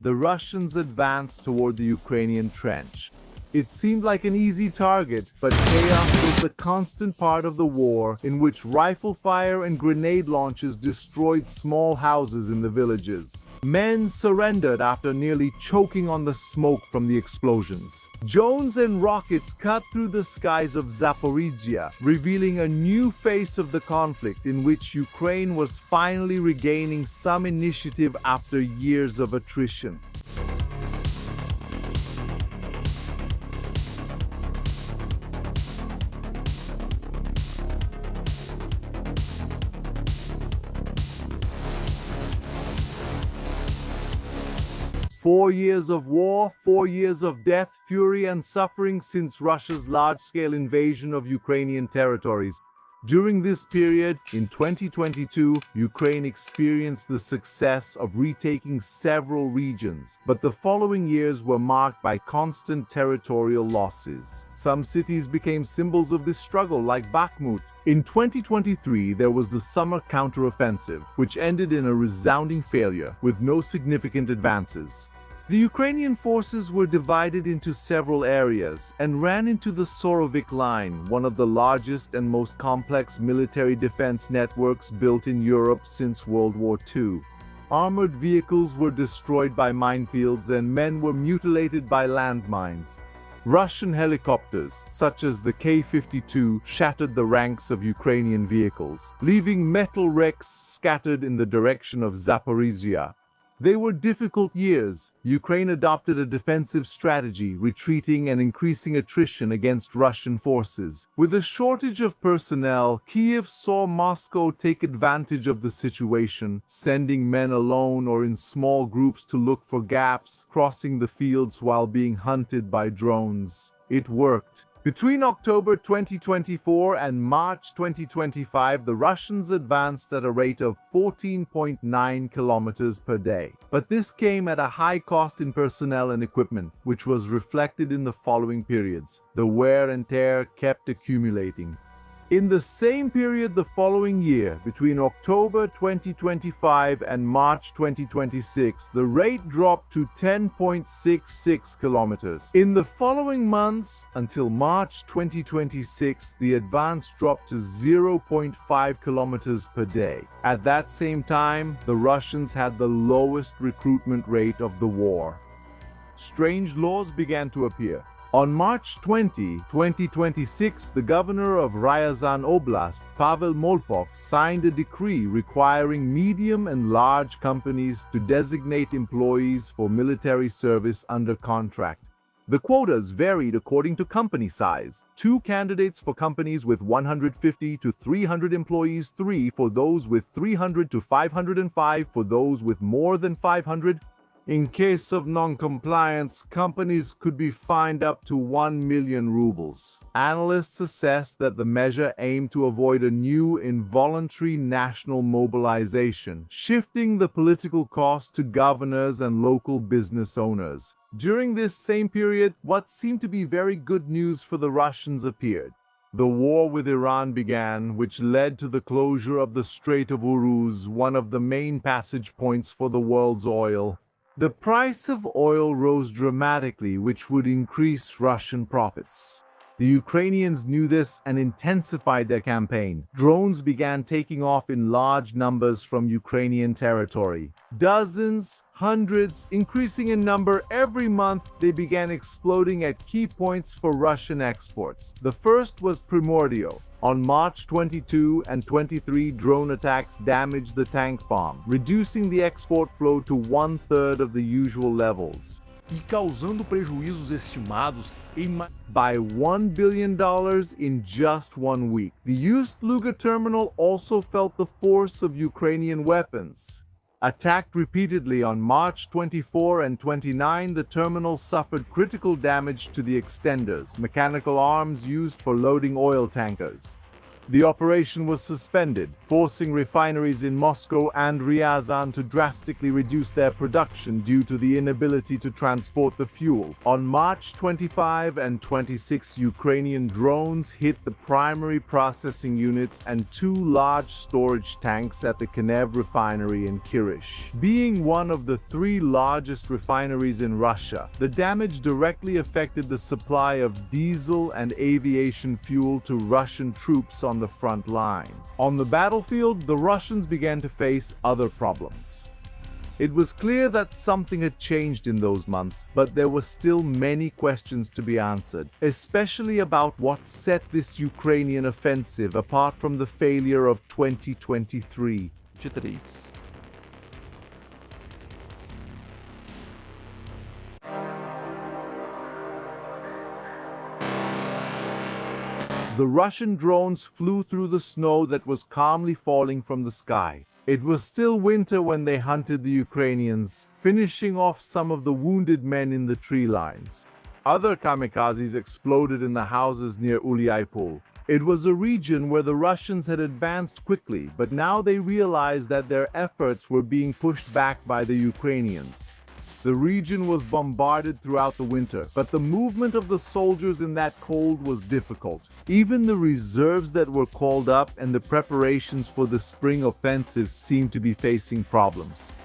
the Russians advanced toward the Ukrainian trench. It seemed like an easy target, but chaos was the constant part of the war, in which rifle fire and grenade launches destroyed small houses in the villages. Men surrendered after nearly choking on the smoke from the explosions. Drones and rockets cut through the skies of Zaporizhzhia, revealing a new face of the conflict in which Ukraine was finally regaining some initiative after years of attrition. 4 years of war, 4 years of death, fury, and suffering since Russia's large-scale invasion of Ukrainian territories. During this period, in 2022, Ukraine experienced the success of retaking several regions, but the following years were marked by constant territorial losses. Some cities became symbols of this struggle, like Bakhmut. In 2023, there was the summer counteroffensive, which ended in a resounding failure, with no significant advances. The Ukrainian forces were divided into several areas and ran into the Surovic Line, one of the largest and most complex military defense networks built in Europe since World War II. Armored vehicles were destroyed by minefields and men were mutilated by landmines. Russian helicopters, such as the K-52, shattered the ranks of Ukrainian vehicles, leaving metal wrecks scattered in the direction of Zaporizhzhia. They were difficult years. Ukraine adopted a defensive strategy, retreating and increasing attrition against Russian forces. With a shortage of personnel, Kiev saw Moscow take advantage of the situation, sending men alone or in small groups to look for gaps, crossing the fields while being hunted by drones. It worked. Between October 2024 and March 2025, the Russians advanced at a rate of 14.9 kilometers per day. But this came at a high cost in personnel and equipment, which was reflected in the following periods. The wear and tear kept accumulating. In the same period the following year, between October 2025 and March 2026, the rate dropped to 10.66 kilometers. In the following months, until March 2026, the advance dropped to 0.5 kilometers per day. At that same time, the Russians had the lowest recruitment rate of the war. Strange laws began to appear. On March 20, 2026, the governor of Ryazan Oblast, Pavel Molpov, signed a decree requiring medium and large companies to designate employees for military service under contract. The quotas varied according to company size: 2 candidates for companies with 150 to 300 employees, 3 for those with 300 to 505 for those with more than 500. In case of non-compliance, companies could be fined up to 1 million rubles. Analysts assess that the measure aimed to avoid a new involuntary national mobilization, shifting the political cost to governors and local business owners. During this same period, what seemed to be very good news for the Russians appeared. The war with Iran began, which led to the closure of the Strait of Hormuz, one of the main passage points for the world's oil. The price of oil rose dramatically, which would increase Russian profits. The Ukrainians knew this and intensified their campaign. Drones began taking off in large numbers from Ukrainian territory. Dozens, hundreds, increasing in number every month, they began exploding at key points for Russian exports. The first was Primordio. On March 22 and 23, drone attacks damaged the tank farm, reducing the export flow to 1/3 of the usual levels, e causando prejuízos estimados em by $1 billion in just 1 week. The Ust-Luga terminal also felt the force of Ukrainian weapons. Attacked repeatedly on March 24 and 29, the terminal suffered critical damage to the extenders, mechanical arms used for loading oil tankers. The operation was suspended, forcing refineries in Moscow and Ryazan to drastically reduce their production due to the inability to transport the fuel. On March 25 and 26, Ukrainian drones hit the primary processing units and two large storage tanks at the Kiev refinery in Kirish. Being one of the three largest refineries in Russia, the damage directly affected the supply of diesel and aviation fuel to Russian troops on the front line. On the battlefield, the Russians began to face other problems. It was clear that something had changed in those months, but there were still many questions to be answered, especially about what set this Ukrainian offensive apart from the failure of 2023. The Russian drones flew through the snow that was calmly falling from the sky. It was still winter when they hunted the Ukrainians, finishing off some of the wounded men in the tree lines. Other kamikazes exploded in the houses near Ulyaipol. It was a region where the Russians had advanced quickly, but now they realized that their efforts were being pushed back by the Ukrainians. The region was bombarded throughout the winter, but the movement of the soldiers in that cold was difficult. Even the reserves that were called up and the preparations for the spring offensive seemed to be facing problems.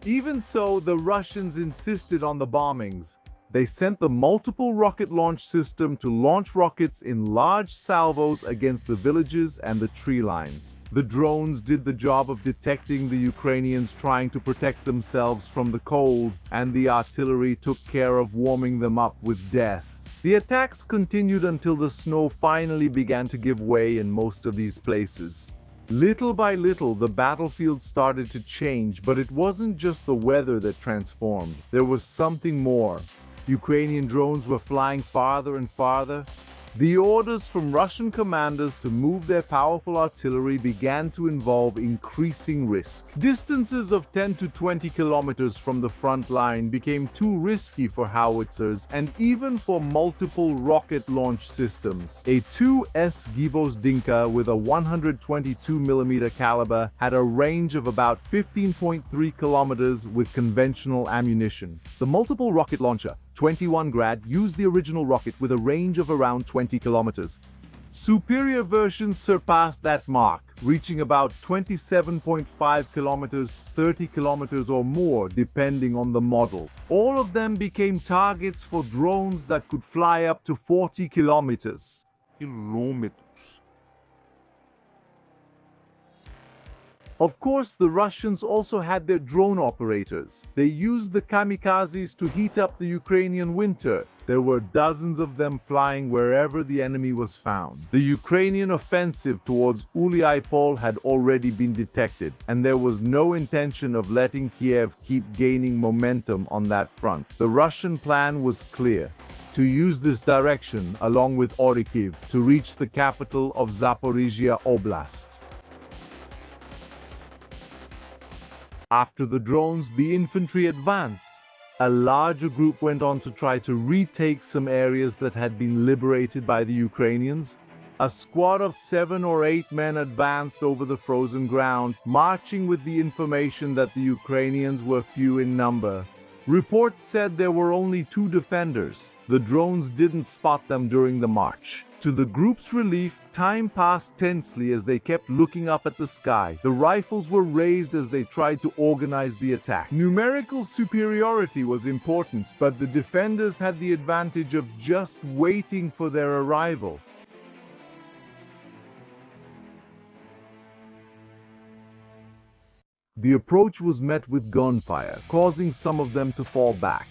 Even so, the Russians insisted on the bombings. They sent the multiple rocket launch system to launch rockets in large salvos against the villages and the tree lines. The drones did the job of detecting the Ukrainians trying to protect themselves from the cold, and the artillery took care of warming them up with death. The attacks continued until the snow finally began to give way in most of these places. Little by little, the battlefield started to change, but it wasn't just the weather that transformed. There was something more. Ukrainian drones were flying farther and farther. The orders from Russian commanders to move their powerful artillery began to involve increasing risk. Distances of 10 to 20 kilometers from the front line became too risky for howitzers and even for multiple rocket launch systems. A 2S Gvozdinka with a 122mm caliber had a range of about 15.3 kilometers with conventional ammunition. The multiple rocket launcher 21 Grad used the original rocket with a range of around 20 kilometers. Superior versions surpassed that mark, reaching about 27.5 kilometers, 30 kilometers or more, depending on the model. All of them became targets for drones that could fly up to 40 kilometers. Of course, the Russians also had their drone operators. They used the kamikazes to heat up the Ukrainian winter. There were dozens of them flying wherever the enemy was found. The Ukrainian offensive towards Ulyaipol had already been detected, and there was no intention of letting Kiev keep gaining momentum on that front. The Russian plan was clear: to use this direction, along with Orikhiv, to reach the capital of Zaporizhzhia Oblast. After the drones, the infantry advanced. A larger group went on to try to retake some areas that had been liberated by the Ukrainians. A squad of 7 or 8 men advanced over the frozen ground, marching with the information that the Ukrainians were few in number. Reports said there were only 2 defenders. The drones didn't spot them during the march. To the group's relief, time passed tensely as they kept looking up at the sky. The rifles were raised as they tried to organize the attack. Numerical superiority was important, but the defenders had the advantage of just waiting for their arrival. The approach was met with gunfire, causing some of them to fall back.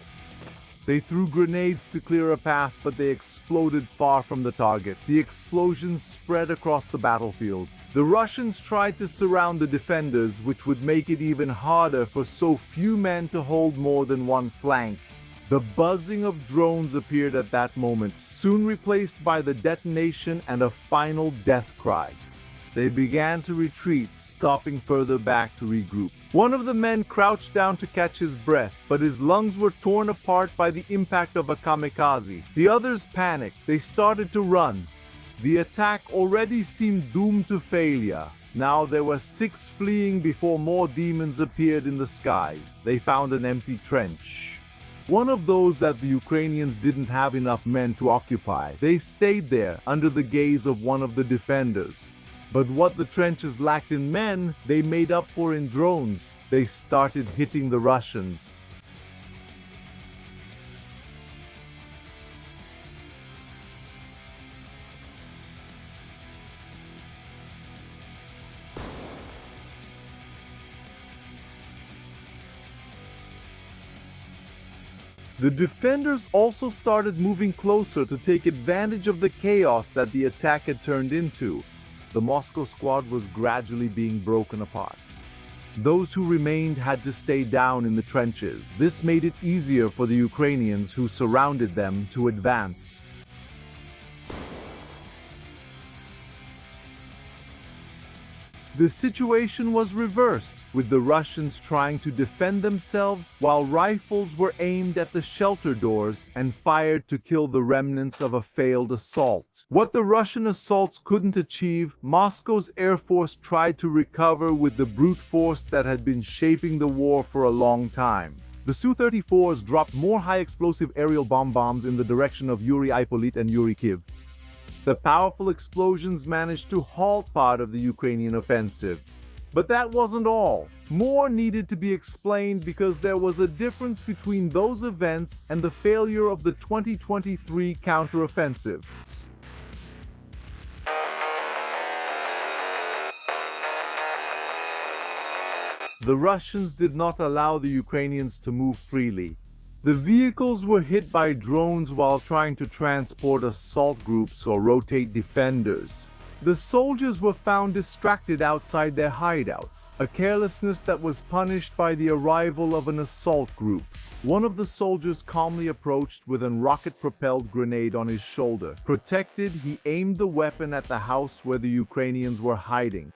They threw grenades to clear a path, but they exploded far from the target. The explosions spread across the battlefield. The Russians tried to surround the defenders, which would make it even harder for so few men to hold more than one flank. The buzzing of drones appeared at that moment, soon replaced by the detonation and a final death cry. They began to retreat, stopping further back to regroup. One of the men crouched down to catch his breath, but his lungs were torn apart by the impact of a kamikaze. The others panicked. They started to run. The attack already seemed doomed to failure. Now there were 6 fleeing before more demons appeared in the skies. They found an empty trench. One of those that the Ukrainians didn't have enough men to occupy. They stayed there under the gaze of one of the defenders. But what the trenches lacked in men, they made up for in drones. They started hitting the Russians. The defenders also started moving closer to take advantage of the chaos that the attack had turned into. The Moscow squad was gradually being broken apart. Those who remained had to stay down in the trenches. This made it easier for the Ukrainians who surrounded them to advance. The situation was reversed, with the Russians trying to defend themselves while rifles were aimed at the shelter doors and fired to kill the remnants of a failed assault. What the Russian assaults couldn't achieve, Moscow's Air Force tried to recover with the brute force that had been shaping the war for a long time. The Su-34s dropped more high-explosive aerial bombs in the direction of Yuri Ippolit and Yuri Kyiv. The powerful explosions managed to halt part of the Ukrainian offensive. But that wasn't all. More needed to be explained because there was a difference between those events and the failure of the 2023 counteroffensive. The Russians did not allow the Ukrainians to move freely. The vehicles were hit by drones while trying to transport assault groups or rotate defenders. The soldiers were found distracted outside their hideouts, a carelessness that was punished by the arrival of an assault group. One of the soldiers calmly approached with a rocket-propelled grenade on his shoulder. Protected, he aimed the weapon at the house where the Ukrainians were hiding.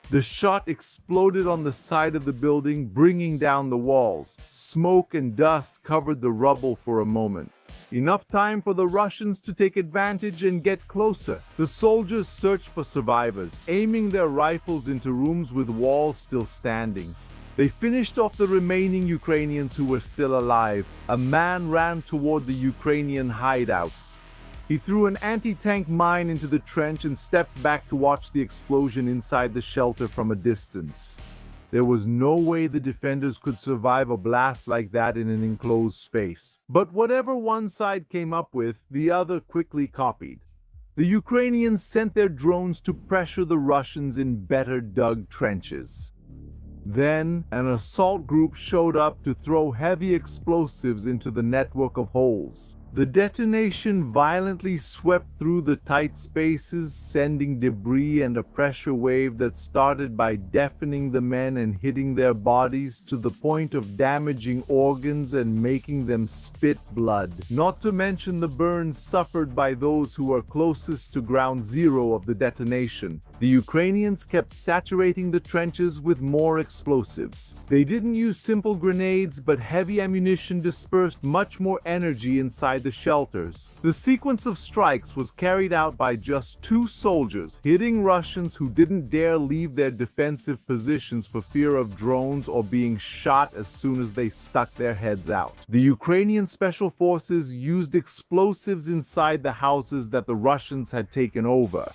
The shot exploded on the side of the building, bringing down the walls. Smoke and dust covered the rubble for a moment. Enough time for the Russians to take advantage and get closer. The soldiers searched for survivors, aiming their rifles into rooms with walls still standing. They finished off the remaining Ukrainians who were still alive. A man ran toward the Ukrainian hideouts. He threw an anti-tank mine into the trench and stepped back to watch the explosion inside the shelter from a distance. There was no way the defenders could survive a blast like that in an enclosed space. But whatever one side came up with, the other quickly copied. The Ukrainians sent their drones to pressure the Russians in better dug trenches. Then, an assault group showed up to throw heavy explosives into the network of holes. The detonation violently swept through the tight spaces, sending debris and a pressure wave that started by deafening the men and hitting their bodies to the point of damaging organs and making them spit blood. Not to mention the burns suffered by those who were closest to ground zero of the detonation. The Ukrainians kept saturating the trenches with more explosives. They didn't use simple grenades, but heavy ammunition dispersed much more energy inside the shelters. The sequence of strikes was carried out by just 2 soldiers, hitting Russians who didn't dare leave their defensive positions for fear of drones or being shot as soon as they stuck their heads out. The Ukrainian special forces used explosives inside the houses that the Russians had taken over.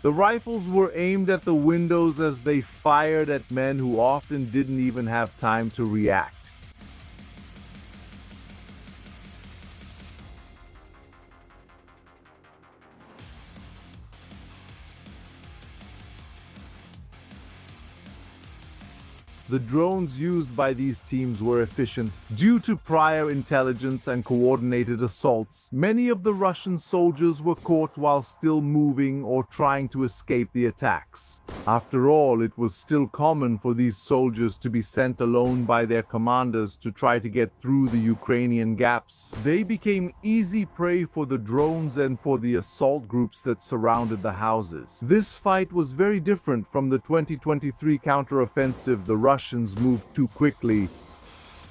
The rifles were aimed at the windows as they fired at men who often didn't even have time to react. The drones used by these teams were efficient. Due to prior intelligence and coordinated assaults, many of the Russian soldiers were caught while still moving or trying to escape the attacks. After all, it was still common for these soldiers to be sent alone by their commanders to try to get through the Ukrainian gaps. They became easy prey for the drones and for the assault groups that surrounded the houses. This fight was very different from the 2023 counteroffensive. The Russians moved too quickly.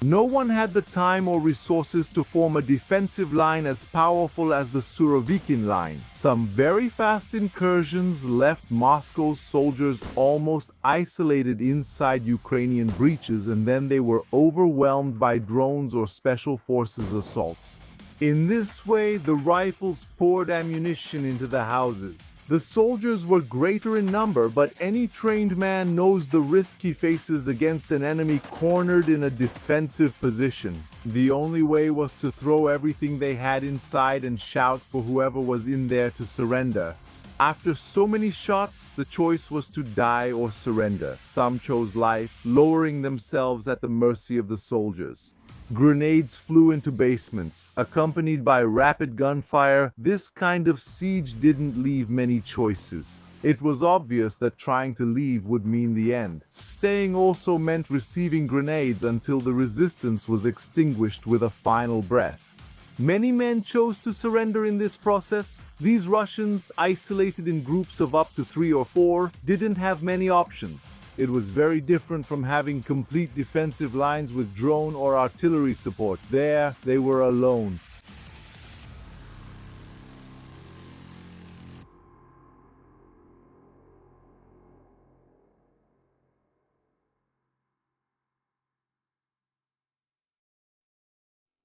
No one had the time or resources to form a defensive line as powerful as the Surovikin line. Some very fast incursions left Moscow's soldiers almost isolated inside Ukrainian breaches, and then they were overwhelmed by drones or special forces assaults. In this way, the rifles poured ammunition into the houses. The soldiers were greater in number, but any trained man knows the risk he faces against an enemy cornered in a defensive position. The only way was to throw everything they had inside and shout for whoever was in there to surrender. After so many shots, the choice was to die or surrender. Some chose life, lowering themselves at the mercy of the soldiers. Grenades flew into basements, accompanied by rapid gunfire. This kind of siege didn't leave many choices. It was obvious that trying to leave would mean the end. Staying also meant receiving grenades until the resistance was extinguished with a final breath. Many men chose to surrender in this process. These Russians, isolated in groups of up to 3 or 4, didn't have many options. It was very different from having complete defensive lines with drone or artillery support. There, they were alone.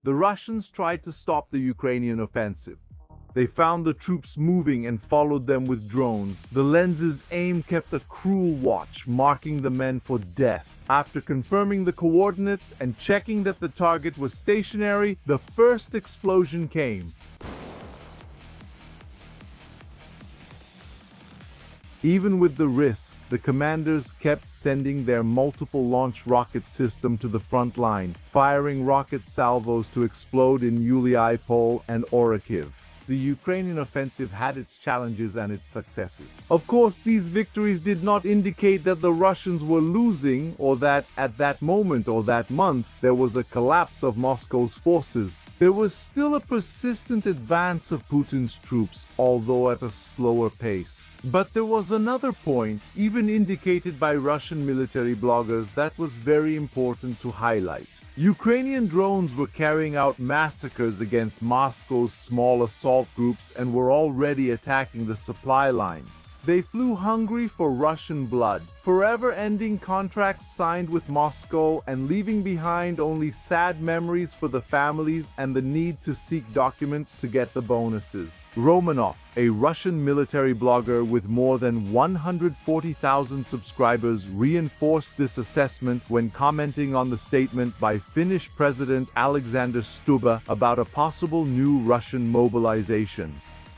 The Russians tried to stop the Ukrainian offensive. They found the troops moving and followed them with drones. The lens's aim kept a cruel watch, marking the men for death. After confirming the coordinates and checking that the target was stationary, the first explosion came. Even with the risk, the commanders kept sending their multiple launch rocket system to the front line, firing rocket salvos to explode in Uliaipol and Orikhiv. The Ukrainian offensive had its challenges and its successes. Of course, these victories did not indicate that the Russians were losing, or that at that moment or that month there was a collapse of Moscow's forces. There was still a persistent advance of Putin's troops, although at a slower pace. But there was another point, even indicated by Russian military bloggers, that was very important to highlight. Ukrainian drones were carrying out massacres against Moscow's small assault groups and were already attacking the supply lines. They flew hungry for Russian blood, forever ending contracts signed with Moscow and leaving behind only sad memories for the families and the need to seek documents to get the bonuses. Romanov, a Russian military blogger with more than 140,000 subscribers, reinforced this assessment when commenting on the statement by Finnish President Alexander Stubb about a possible new Russian mobilization.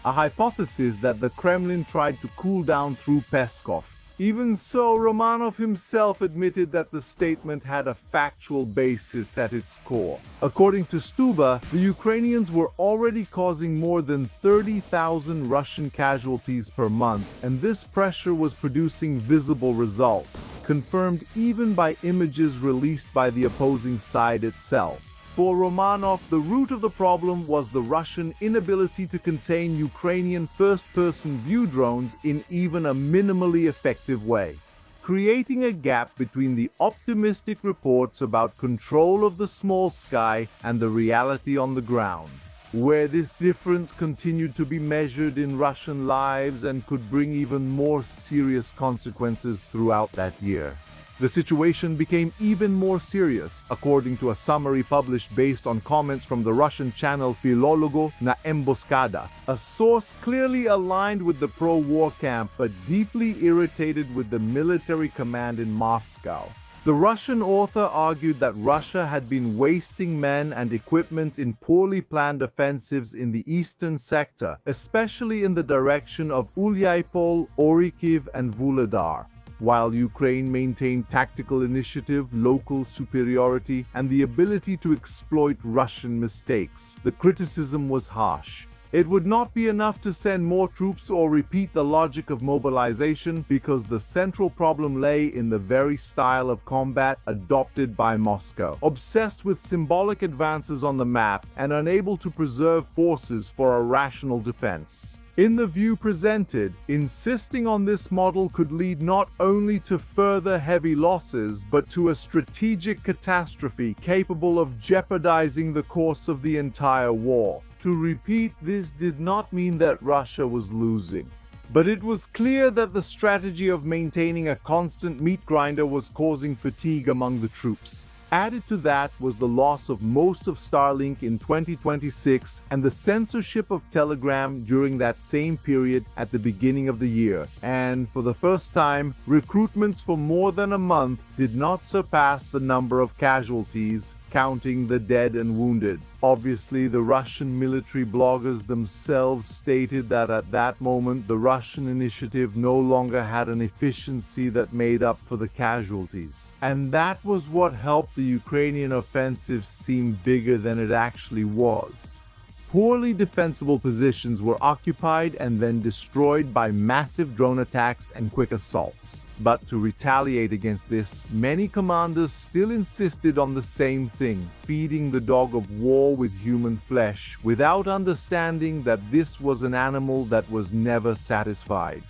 A hypothesis that the Kremlin tried to cool down through Peskov. Even so, Romanov himself admitted that the statement had a factual basis at its core. According to Stubb, the Ukrainians were already causing more than 30,000 Russian casualties per month, and this pressure was producing visible results, confirmed even by images released by the opposing side itself. For Romanov, the root of the problem was the Russian inability to contain Ukrainian first-person view drones in even a minimally effective way, creating a gap between the optimistic reports about control of the small sky and the reality on the ground, where this difference continued to be measured in Russian lives and could bring even more serious consequences throughout that year. The situation became even more serious, according to a summary published based on comments from the Russian channel Filologo na Emboscada, a source clearly aligned with the pro-war camp but deeply irritated with the military command in Moscow. The Russian author argued that Russia had been wasting men and equipment in poorly planned offensives in the eastern sector, especially in the direction of Uliaipol, Orikhiv, and Vuhledar. while Ukraine maintained tactical initiative, local superiority, and the ability to exploit Russian mistakes. The criticism was harsh. It would not be enough to send more troops or repeat the logic of mobilization, because the central problem lay in the very style of combat adopted by Moscow. Obsessed with symbolic advances on the map and unable to preserve forces for a rational defense. In the view presented, insisting on this model could lead not only to further heavy losses, but to a strategic catastrophe capable of jeopardizing the course of the entire war. To repeat, this did not mean that Russia was losing. But it was clear that the strategy of maintaining a constant meat grinder was causing fatigue among the troops. Added to that was the loss of most of Starlink in 2026 and the censorship of Telegram during that same period at the beginning of the year. And for the first time, recruitments for more than a month did not surpass the number of casualties, counting the dead and wounded. Obviously, the Russian military bloggers themselves stated that at that moment, the Russian initiative no longer had an efficiency that made up for the casualties. And that was what helped the Ukrainian offensive seem bigger than it actually was. Poorly defensible positions were occupied and then destroyed by massive drone attacks and quick assaults. But to retaliate against this, many commanders still insisted on the same thing, feeding the dog of war with human flesh, without understanding that this was an animal that was never satisfied.